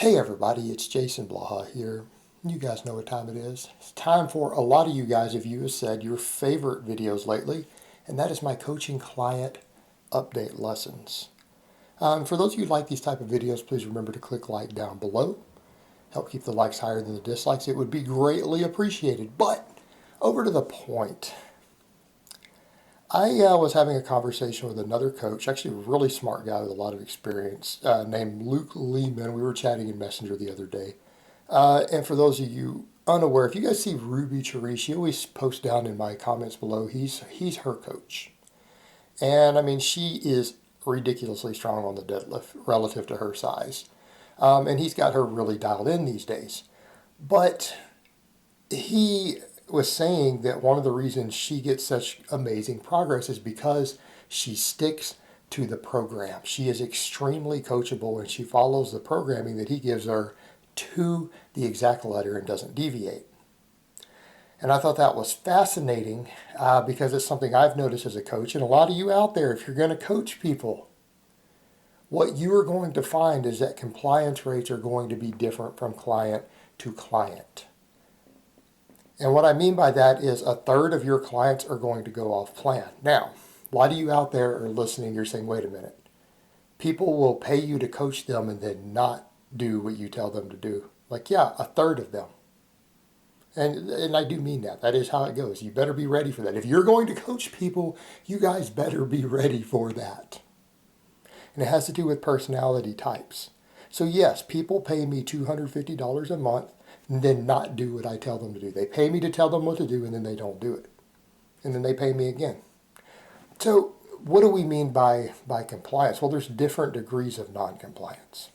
Hey everybody, it's Jason Blaha here. You guys know what time it is. It's time for a lot of you guys, if you have said your favorite videos lately, and that is my coaching client update lessons. For those of you who like these type of videos, please remember to click like down below. Help keep the likes higher than the dislikes. It would be greatly appreciated. But over to the point. I was having a conversation with another coach, actually a really smart guy with a lot of experience, named Luke Lehman. We were chatting in Messenger the other day. And for those of you unaware, if you guys see Ruby Cherie, she always posts down in my comments below, he's her coach. And I mean, she is ridiculously strong on the deadlift relative to her size. And he's got her really dialed in these days. But he was saying that one of the reasons she gets such amazing progress is because she sticks to the program. She is extremely coachable and she follows the programming that he gives her to the exact letter and doesn't deviate. And I thought that was fascinating because it's something I've noticed as a coach. And a lot of you out there, if you're going to coach people, what you are going to find is that compliance rates are going to be different from client to client. And what I mean by that is a third of your clients are going to go off plan. Now, a lot of you out there are listening, you're saying, wait a minute. People will pay you to coach them and then not do what you tell them to do. Like, yeah, a third of them. And I do mean that. That is how it goes. You better be ready for that. If you're going to coach people, you guys better be ready for that. And it has to do with personality types. So yes, people pay me $250 a month and then not do what I tell them to do. They pay me to tell them what to do and then they don't do it. And then they pay me again. So what do we mean by compliance? Well, there's different degrees of non-compliance.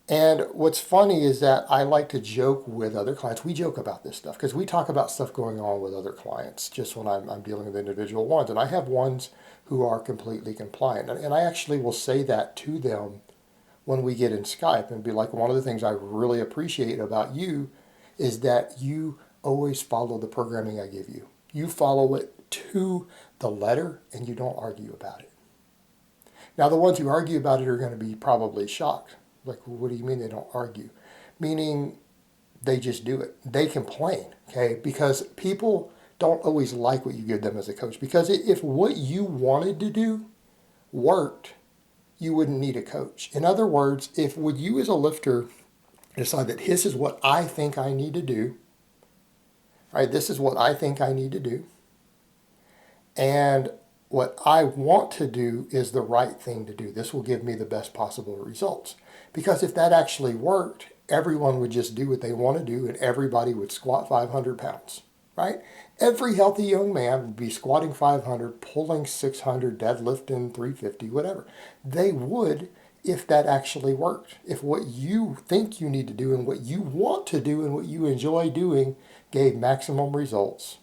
And what's funny is that I like to joke with other clients. We joke about this stuff because we talk about stuff going on with other clients just when I'm dealing with individual ones. And I have ones who are completely compliant. And I actually will say that to them when we get in Skype and be like, one of the things I really appreciate about you is that you always follow the programming I give you. You follow it to the letter and you don't argue about it. Now, the ones who argue about it are going to be probably shocked. Like, what do you mean they don't argue? Meaning they just do it. They complain, okay? Because people don't always like what you give them as a coach. Because if what you wanted to do worked, you wouldn't need a coach. In other words, if would you as a lifter decide that this is what I think I need to do, right? This is what I think I need to do. And what I want to do is the right thing to do. This will give me the best possible results. Because if that actually worked, everyone would just do what they want to do and everybody would squat 500 pounds, right? Every healthy young man would be squatting 500, pulling 600, deadlifting 350, whatever. They would if that actually worked. If what you think you need to do and what you want to do and what you enjoy doing gave maximum results,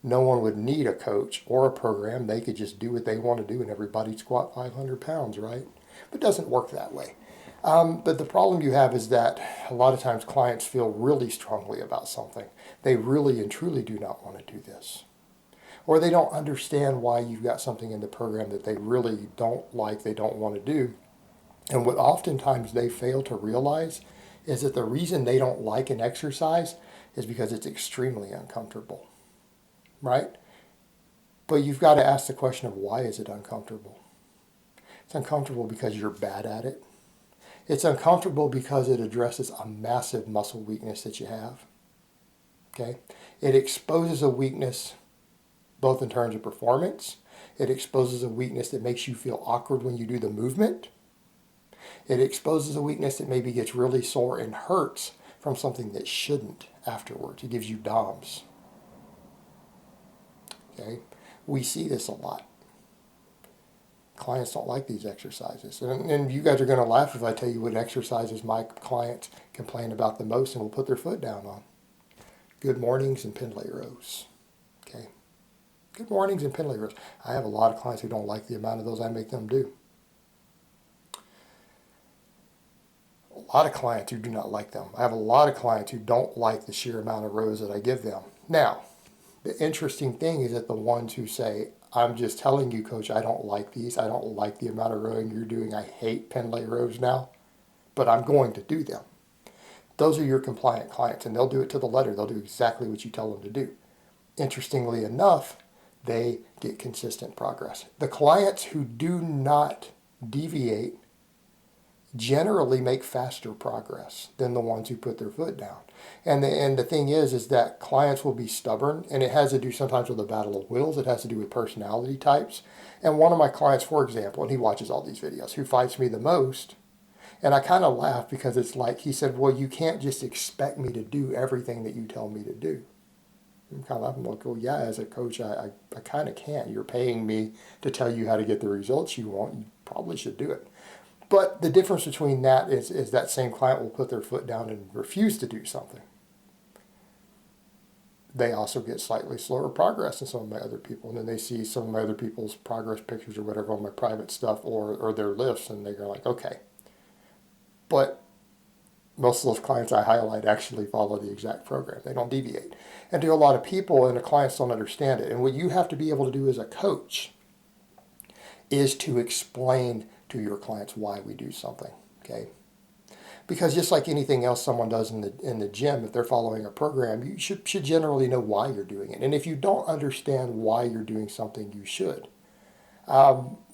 no one would need a coach or a program. They could just do what they want to do and everybody'd squat 500 pounds, right? But it doesn't work that way. But the problem you have is that a lot of times clients feel really strongly about something. They really and truly do not want to do this. Or they don't understand why you've got something in the program that they really don't like, they don't want to do. And what oftentimes they fail to realize is that the reason they don't like an exercise is because it's extremely uncomfortable, right? But you've got to ask the question of why is it uncomfortable? It's uncomfortable because you're bad at it. It's uncomfortable because it addresses a massive muscle weakness that you have. Okay? It exposes a weakness both in terms of performance. It exposes a weakness that makes you feel awkward when you do the movement. It exposes a weakness that maybe gets really sore and hurts from something that shouldn't afterwards. It gives you DOMS. Okay? We see this a lot. Clients don't like these exercises. And you guys are going to laugh if I tell you what exercises my clients complain about the most and will put their foot down on. Good mornings and pendlay rows. Okay. Good mornings and pendlay rows. I have a lot of clients who don't like the amount of those I make them do. A lot of clients who do not like them. I have a lot of clients who don't like the sheer amount of rows that I give them. Now, the interesting thing is that the ones who say, I'm just telling you, coach, I don't like these. I don't like the amount of rowing you're doing. I hate pendlay rows now. but I'm going to do them. Those are your compliant clients, and they'll do it to the letter. They'll do exactly what you tell them to do. Interestingly enough, they get consistent progress. The clients who do not deviate generally make faster progress than the ones who put their foot down. And the thing is that clients will be stubborn, and it has to do sometimes with a battle of wills. It has to do with personality types. And one of my clients, for example, and he watches all these videos, who fights me the most, and I kind of laugh because it's like, he said, well, you can't just expect me to do everything that you tell me to do. I'm kind of laughing, like, well, yeah, as a coach, I kind of can't. You're paying me to tell you how to get the results you want. You probably should do it. But the difference between that is that same client will put their foot down and refuse to do something. They also get slightly slower progress than some of my other people. And then they see some of my other people's progress pictures or whatever on my private stuff or their lifts, and they're like, okay. But most of those clients I highlight actually follow the exact program. They don't deviate. And to a lot of people, and the clients don't understand it. And what you have to be able to do as a coach is to explain to your clients why we do something, okay? Because just like anything else someone does in the gym, if they're following a program, you should generally know why you're doing it. And if you don't understand why you're doing something, you should.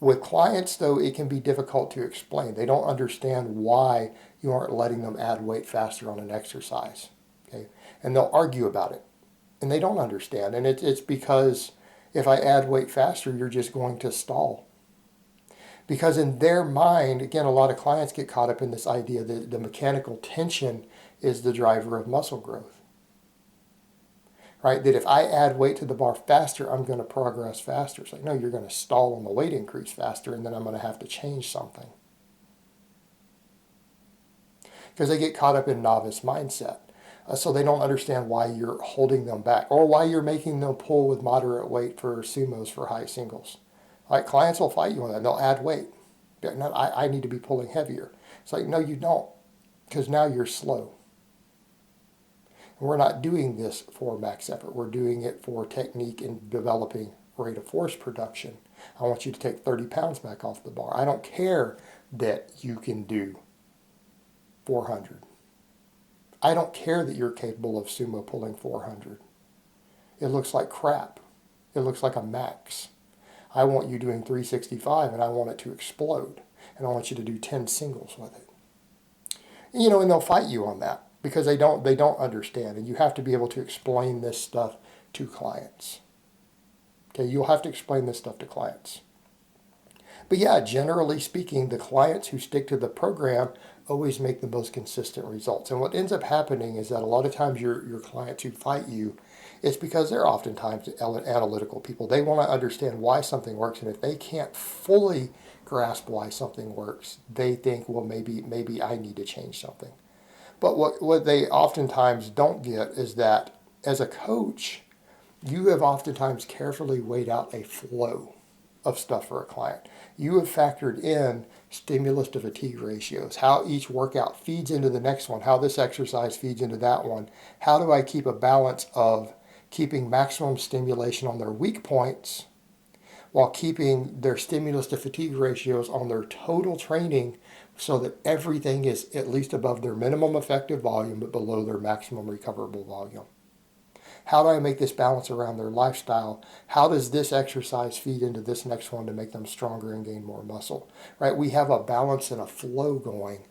With clients, though, it can be difficult to explain. They don't understand why you aren't letting them add weight faster on an exercise, okay? And they'll argue about it, and they don't understand. And it's because if I add weight faster, you're just going to stall. Because in their mind, again, a lot of clients get caught up in this idea that the mechanical tension is the driver of muscle growth, right? That if I add weight to the bar faster, I'm going to progress faster. It's like, no, you're going to stall on the weight increase faster, and then I'm going to have to change something. Because they get caught up in novice mindset. So they don't understand why you're holding them back or why you're making them pull with moderate weight for sumos for high singles. Like, clients will fight you on that. They'll add weight. No, I need to be pulling heavier. It's like, no, you don't, because now you're slow. And we're not doing this for max effort. We're doing it for technique and developing rate of force production. I want you to take 30 pounds back off the bar. I don't care that you can do 400. I don't care that you're capable of sumo pulling 400. It looks like crap. It looks like a max. I want you doing 365, and I want it to explode. And I want you to do 10 singles with it. You know, and they'll fight you on that because they don't understand. And you have to be able to explain this stuff to clients. Okay, you'll have to explain this stuff to clients. But yeah, generally speaking, the clients who stick to the program always make the most consistent results. And what ends up happening is that a lot of times your clients who fight you, it's because they're oftentimes analytical people. They want to understand why something works, and if they can't fully grasp why something works, they think, well, maybe I need to change something. But what they oftentimes don't get is that as a coach, you have oftentimes carefully weighed out a flow of stuff for a client. You have factored in stimulus to fatigue ratios, how each workout feeds into the next one, how this exercise feeds into that one. How do I keep a balance of keeping maximum stimulation on their weak points while keeping their stimulus to fatigue ratios on their total training so that everything is at least above their minimum effective volume but below their maximum recoverable volume? How do I make this balance around their lifestyle? How does this exercise feed into this next one to make them stronger and gain more muscle? Right? We have a balance and a flow going.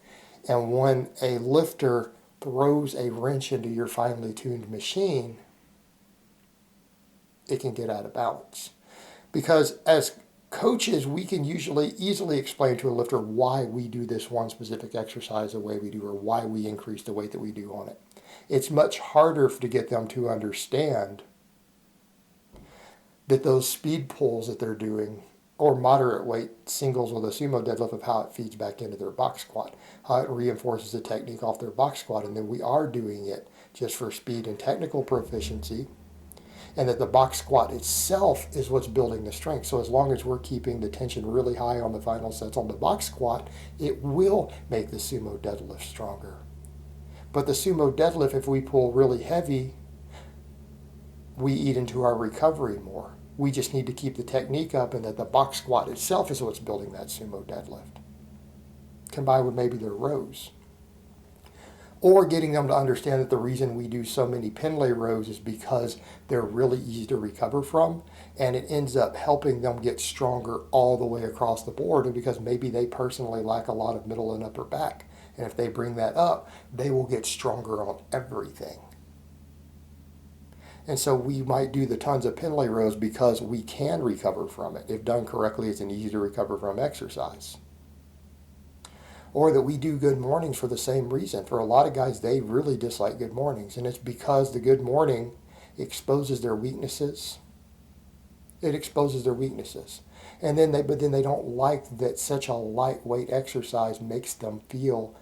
And when a lifter throws a wrench into your finely tuned machine, it can get out of balance. Because as coaches, we can usually easily explain to a lifter why we do this one specific exercise the way we do, or why we increase the weight that we do on it. It's much harder to get them to understand that those speed pulls that they're doing, or moderate weight singles with a sumo deadlift, of how it feeds back into their box squat, how it reinforces the technique off their box squat, and then we are doing it just for speed and technical proficiency, and that the box squat itself is what's building the strength. So as long as we're keeping the tension really high on the final sets on the box squat, it will make the sumo deadlift stronger. But the sumo deadlift, if we pull really heavy, we eat into our recovery more. We just need to keep the technique up, and that the box squat itself is what's building that sumo deadlift, combined with maybe their rows. Or getting them to understand that the reason we do so many pin lay rows is because they're really easy to recover from, and it ends up helping them get stronger all the way across the board. And because maybe they personally lack a lot of middle and upper back, and if they bring that up, they will get stronger on everything. And so we might do the tons of pin lay rows because we can recover from it. If done correctly, it's an easy to recover from exercise. Or that we do good mornings for the same reason. For a lot of guys, they really dislike good mornings, and it's because the good morning exposes their weaknesses. It exposes their weaknesses. And then they don't like that such a lightweight exercise makes them feel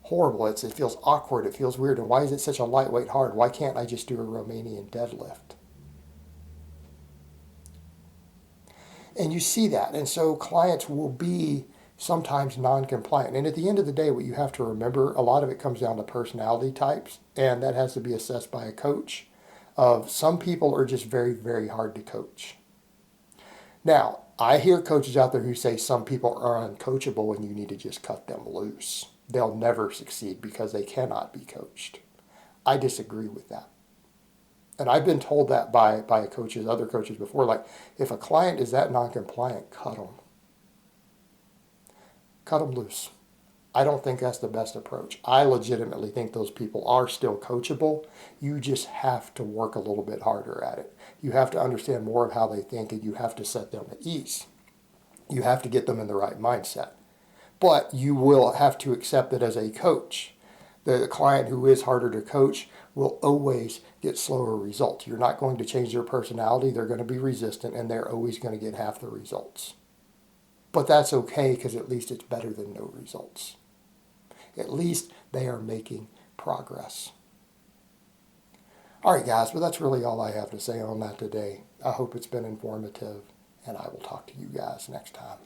horrible. It feels awkward. It feels weird. And why is it such a lightweight hard? Why can't I just do a Romanian deadlift? And you see that. And so clients will be sometimes non-compliant. And at the end of the day, what you have to remember, a lot of it comes down to personality types, and that has to be assessed by a coach. Some people are just very, very hard to coach. Now, I hear coaches out there who say some people are uncoachable and you need to just cut them loose. They'll never succeed because they cannot be coached. I disagree with that. And I've been told that by coaches, other coaches before, like, if a client is that non-compliant, cut them. Cut them loose. I don't think that's the best approach. I legitimately think those people are still coachable. You just have to work a little bit harder at it. You have to understand more of how they think, and you have to set them at ease. You have to get them in the right mindset. But you will have to accept that as a coach, the client who is harder to coach will always get slower results. You're not going to change their personality. They're going to be resistant, and they're always going to get half the results. But that's okay, because at least it's better than no results. At least they are making progress. All right, guys, but that's really all I have to say on that today. I hope it's been informative, and I will talk to you guys next time.